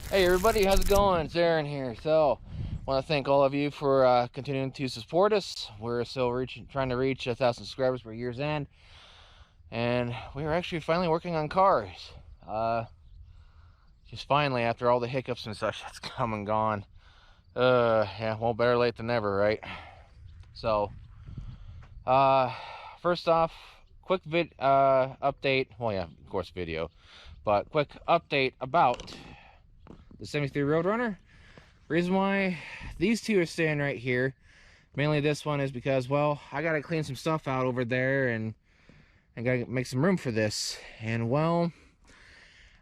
Hey everybody, how's it going? It's Aaron here. So, I want to thank all of you for continuing to support us. We're still trying to reach 1,000 subscribers by year's end, and we are actually finally working on cars. Just finally, after all the hiccups and such that's come and gone. Yeah, well, better late than never, right? So, first off, quick update. Well, yeah, of course, video, but quick update about the 73 Roadrunner. Reason why these two are staying right here, mainly this one, is because, well, I gotta clean some stuff out over there and gotta make some room for this. And well,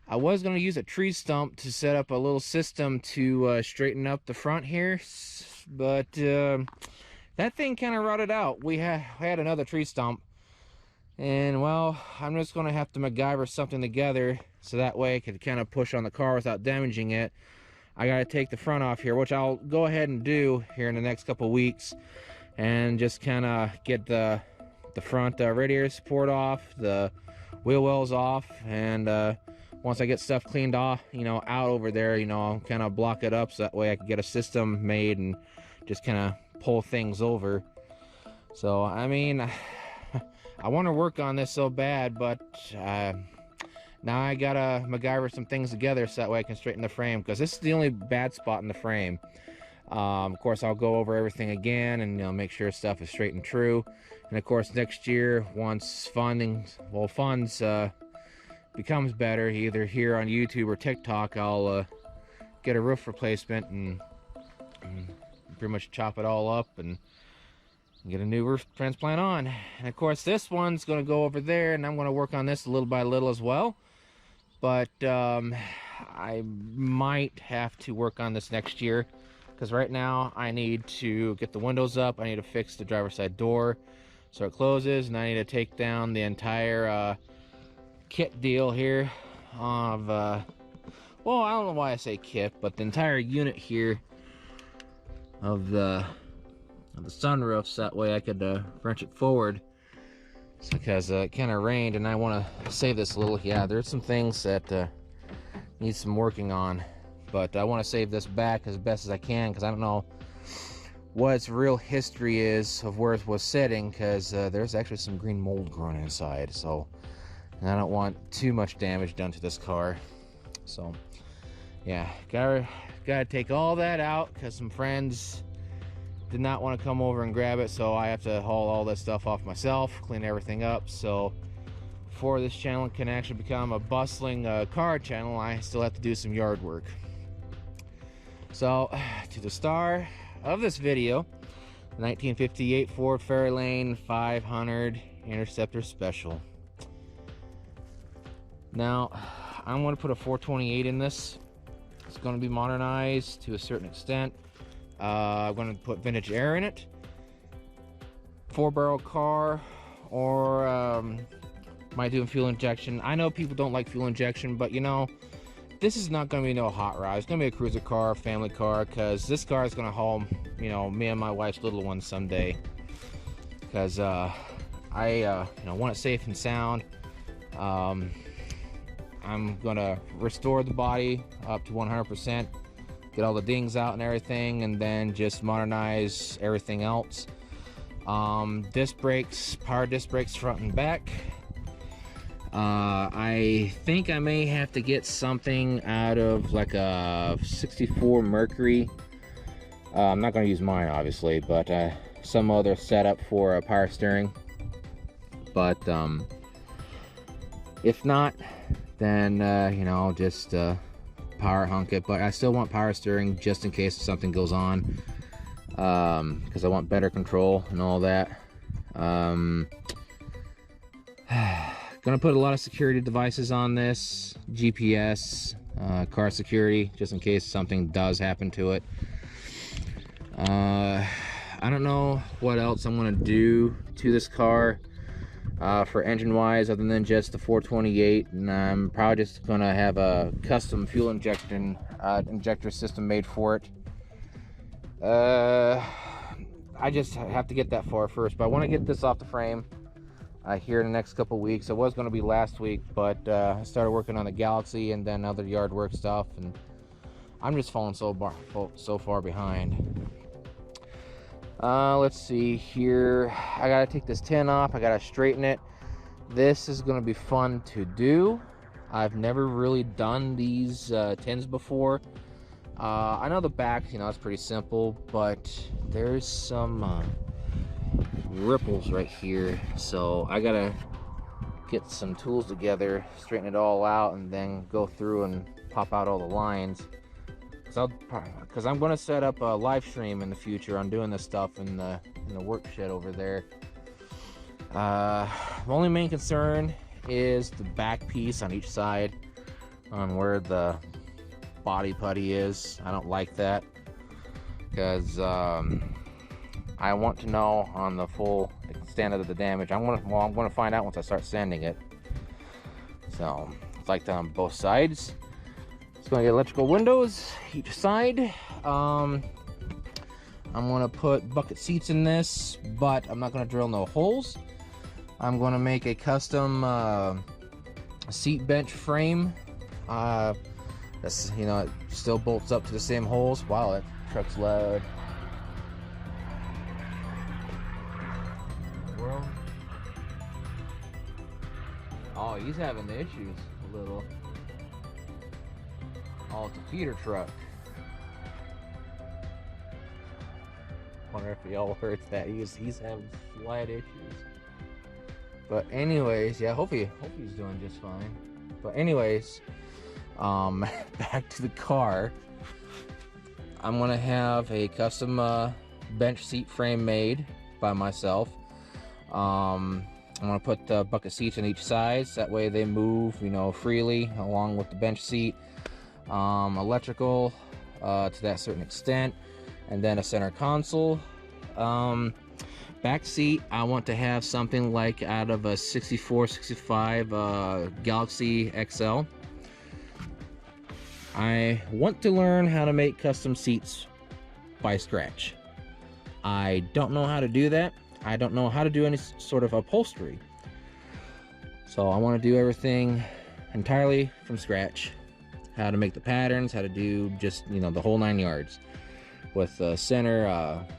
I was gonna use a tree stump to set up a little system to straighten up the front here, but that thing kind of rotted out. We had another tree stump, and well, I'm just gonna have to MacGyver something together so that way I could kind of push on the car without damaging it. I gotta take the front off here, which I'll go ahead and do here in the next couple weeks, and just kind of get the front radiator support off, the wheel wells off, and once I get stuff cleaned off, out over there, I'll kind of block it up so that way I can get a system made and just kind of pull things over. So I mean, I want to work on this so bad, but now I gotta MacGyver some things together so that way I can straighten the frame, because this is the only bad spot in the frame. Of course, I'll go over everything again and make sure stuff is straight and true. And of course, next year, once funds becomes better, either here on YouTube or TikTok, I'll get a roof replacement and pretty much chop it all up and get a new roof transplant on. And of course, this one's going to go over there, and I'm going to work on this little by little as well. But I might have to work on this next year, because right now I need to get the windows up, I need to fix the driver's side door so it closes, and I need to take down the entire kit deal here of well, I don't know why I say kit, but the entire unit here of the sunroof, so that way I could wrench it forward. It's because it kind of rained and I want to save this a little. Yeah, there's some things that need some working on, but I want to save this back as best as I can, because I don't know what its real history is of where it was sitting, because there's actually some green mold growing inside, so and I don't want too much damage done to this car. So yeah, gotta take all that out, because some friends did not want to come over and grab it, so I have to haul all this stuff off myself, clean everything up. So before this channel can actually become a bustling car channel, I still have to do some yard work. So to the star of this video, the 1958 Ford Fairlane 500 Interceptor Special. Now I'm going to put a 428 in this. It's going to be modernized to a certain extent. I'm going to put vintage air in it, 4-barrel car, or might do a fuel injection. I know people don't like fuel injection, but this is not going to be no hot rod. It's going to be a cruiser car, family car, because this car is going to haul me and my wife's little one someday, because I want it safe and sound. I'm going to restore the body up to 100%. Get all the dings out and everything, and then just modernize everything else. Disc brakes, power disc brakes front and back. I think I may have to get something out of like a 64 Mercury. I'm not going to use mine obviously, but some other setup for power steering. But if not, then I'll just power hunk it. But I still want power steering just in case something goes on, because I want better control and all that. Gonna put a lot of security devices on this, GPS, car security, just in case something does happen to it. I don't know what else I'm gonna do to this car for engine wise, other than just the 428, and I'm probably just gonna have a custom fuel injector system made for it. I just have to get that far first, but I want to get this off the frame here in the next couple weeks. It was going to be last week, but I started working on the Galaxy and then other yard work stuff, and I'm just falling so far behind. Let's see here. I gotta take this tin off. I gotta straighten it. This is gonna be fun to do. I've never really done these tins before. I know the back, you know, it's pretty simple, but there's some ripples right here, so I gotta get some tools together, straighten it all out, and then go through and pop out all the lines. Because I'm going to set up a live stream in the future on doing this stuff in the work shed over there. The only main concern is the back piece on each side, on where the body putty is. I don't like that, because I want to know on the full extent of the damage. I'm going to find out once I start sanding it. So it's like that on both sides. It's going to get electrical windows each side. I'm going to put bucket seats in this, but I'm not going to drill no holes. I'm going to make a custom seat bench frame. That's, you know, it still bolts up to the same holes. Wow, that truck's loud. Oh, he's having issues a little. Oh, it's a feeder truck. Wonder if y'all heard that. He's having slight issues. But anyways, yeah, hope he's doing just fine. But anyways, back to the car. I'm gonna have a custom bench seat frame made by myself. I'm gonna put bucket seats on each side, so that way they move, you know, freely along with the bench seat. Electrical to that certain extent, and then a center console. Back seat, I want to have something like out of a 64-65 Galaxy XL. I want to learn how to make custom seats by scratch. I don't know how to do that. I don't know how to do any sort of upholstery. So I want to do everything entirely from scratch. How to make the patterns, how to do just, you know, the whole 9 yards. With the center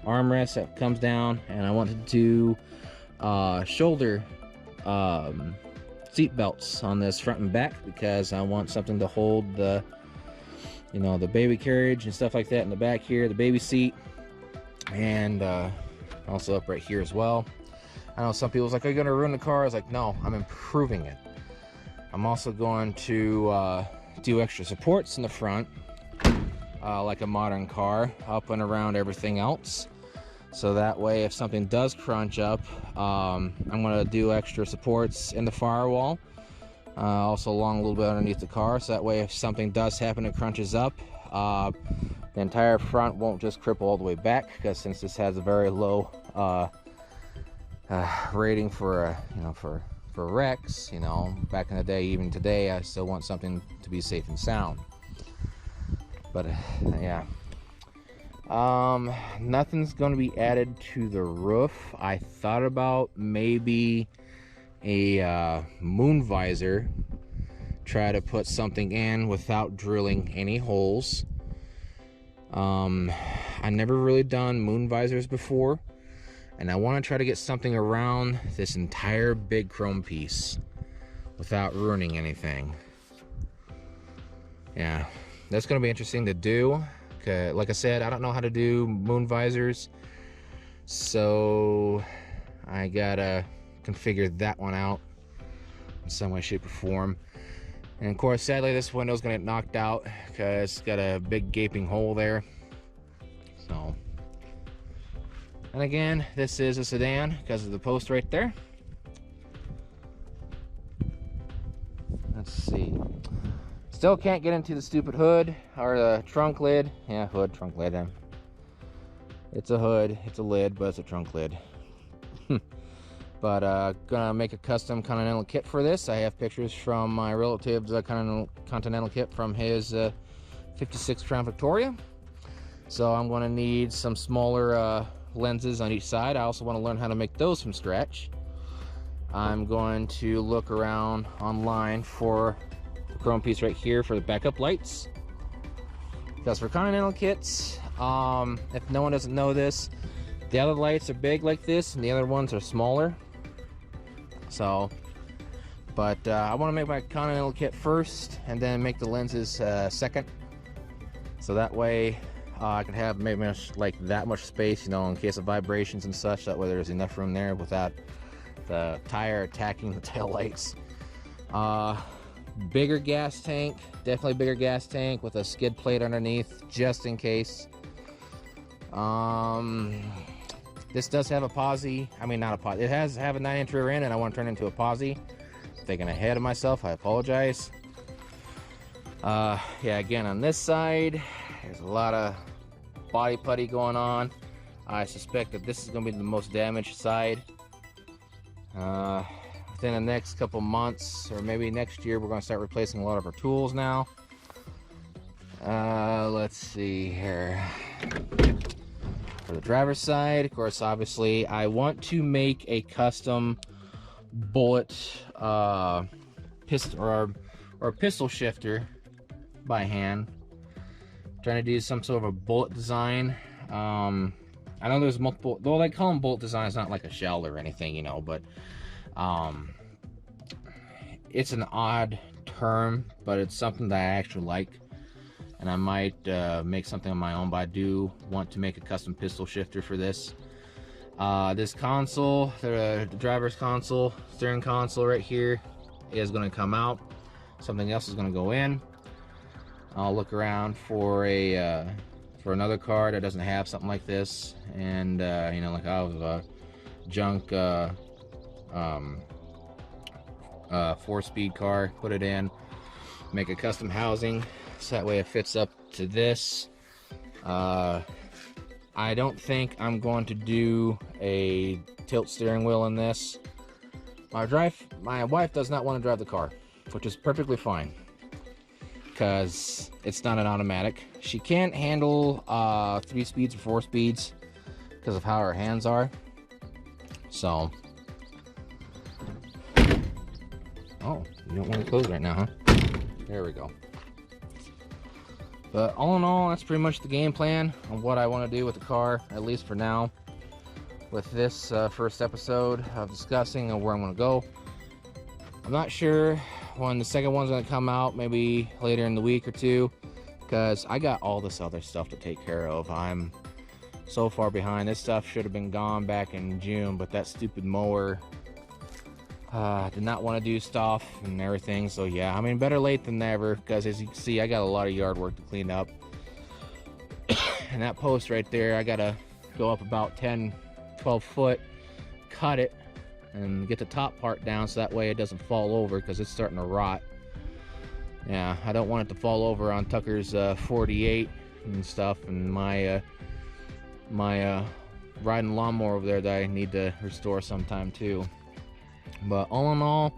armrest that comes down, and I want to do shoulder seat belts on this front and back, because I want something to hold the, you know, the baby carriage and stuff like that in the back here, the baby seat, and also up right here as well. I know some people's like, are you going to ruin the car? I was like, no, I'm improving it. I'm also going to do extra supports in the front, like a modern car, up and around everything else, so that way if something does crunch up, I'm going to do extra supports in the firewall, also along a little bit underneath the car, so that way if something does happen and crunches up, the entire front won't just cripple all the way back, because since this has a very low rating for you know, for wrecks, you know, back in the day, even today, I still want something to be safe and sound. But yeah, nothing's going to be added to the roof. I thought about maybe a moon visor, try to put something in without drilling any holes. I never really done moon visors before, and I want to try to get something around this entire big chrome piece without ruining anything. Yeah, that's going to be interesting to do. Like I said, I don't know how to do moon visors, so I gotta configure that one out in some way, shape, or form. And of course, sadly, this window's gonna get knocked out because it's got a big gaping hole there. So, and again, this is a sedan because of the post right there. Let's see. Still can't get into the stupid hood or the trunk lid. Yeah, hood, trunk lid. It's a hood, it's a lid, but it's a trunk lid. But gonna make a custom Continental kit for this. I have pictures from my relative's Continental kit from his 56 Crown Victoria. So I'm gonna need some smaller lenses on each side. I also want to learn how to make those from scratch. I'm going to look around online for the chrome piece right here for the backup lights. Because for Continental kits, if no one doesn't know this, the other lights are big like this and the other ones are smaller. So, but I want to make my Continental kit first and then make the lenses second. So that way I can have maybe like that much space, you know, in case of vibrations and such. That way there's enough room there without the tire attacking the tail lights. Bigger gas tank, definitely bigger gas tank with a skid plate underneath just in case. This does have a posi. I mean, not a posi. It has have a 9-inch rear end, and I want to turn it into a posi. Thinking ahead of myself, I apologize. Yeah, again on this side, there's a lot of body putty going on. I suspect that this is going to be the most damaged side. Within the next couple months, or maybe next year, we're going to start replacing a lot of our tools now. Let's see here. For the driver's side, of course, obviously, I want to make a custom bullet pistol or pistol shifter by hand. Trying to do some sort of a bullet design. I know there's multiple, though they call them bullet designs, not like a shell or anything, you know, but it's an odd term, but it's something that I actually like. And I might make something on my own, but I do want to make a custom pistol shifter for this. This console, the driver's console, steering console right here is going to come out. Something else is going to go in. I'll look around for a for another car that doesn't have something like this, and you know, like I have a junk 4-speed car, put it in, make a custom housing. So that way it fits up to this. I don't think I'm going to do a tilt steering wheel in this. My wife does not want to drive the car, which is perfectly fine, because it's not an automatic. She can't handle 3 speeds or 4 speeds because of how her hands are. So, oh, you don't want to close right now, huh? There we go. But all in all, that's pretty much the game plan on what I want to do with the car, at least for now, with this first episode of discussing where I'm going to go. I'm not sure when the second one's going to come out, maybe later in the week or two, because I got all this other stuff to take care of. I'm so far behind. This stuff should have been gone back in June, but that stupid mower did not want to do stuff and everything. So yeah, I mean, better late than never, because as you can see, I got a lot of yard work to clean up. And that post right there, I gotta go up about 10-12 foot, cut it, and get the top part down so that way it doesn't fall over, because it's starting to rot. Yeah, I don't want it to fall over on Tucker's 48 and stuff, and my riding lawnmower over there that I need to restore sometime too. But all in all,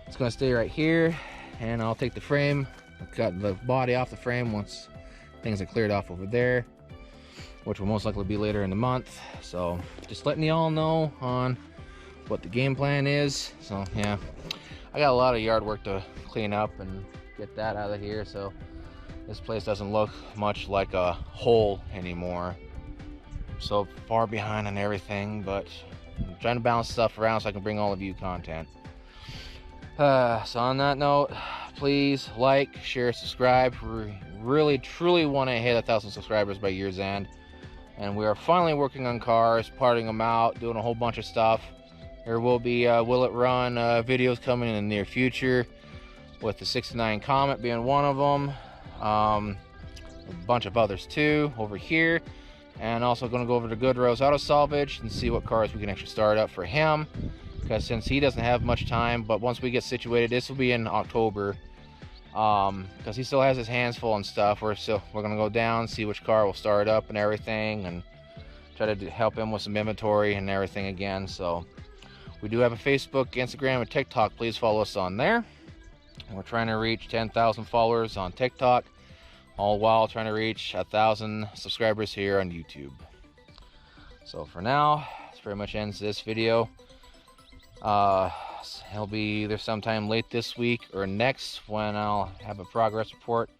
it's gonna stay right here, and I'll take the frame, cut the body off the frame once things are cleared off over there, which will most likely be later in the month. So just letting y'all know on what the game plan is. So yeah, I got a lot of yard work to clean up and get that out of here, so this place doesn't look much like a hole anymore. So far behind on everything, but I'm trying to balance stuff around so I can bring all of you content. So on that note, please like, share, subscribe. We really truly want to hit 1,000 subscribers by year's end, and we are finally working on cars, parting them out, doing a whole bunch of stuff. There will be Will It Run videos coming in the near future, with the 69 Comet being one of them. A bunch of others too over here. And also going to go over to Good Rose Auto Salvage and see what cars we can actually start up for him, because since he doesn't have much time, but once we get situated, this will be in October, because he still has his hands full and stuff. We're going to go down, see which car will start up and everything, and try to help him with some inventory and everything again. So we do have a Facebook, Instagram, and TikTok. Please follow us on there. We're trying to reach 10,000 followers on TikTok, all while trying to reach 1,000 subscribers here on YouTube. So for now, this pretty much ends this video. It'll be either sometime late this week or next when I'll have a progress report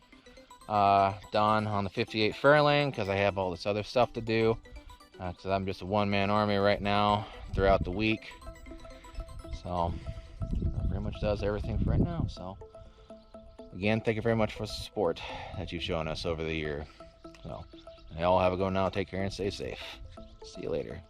done on the 58 Fairlane because I have all this other stuff to do. Because I'm just a one-man army right now throughout the week. So that pretty much does everything for right now. So again, thank you very much for the support that you've shown us over the year. So y'all have a go now. Take care and stay safe. See you later.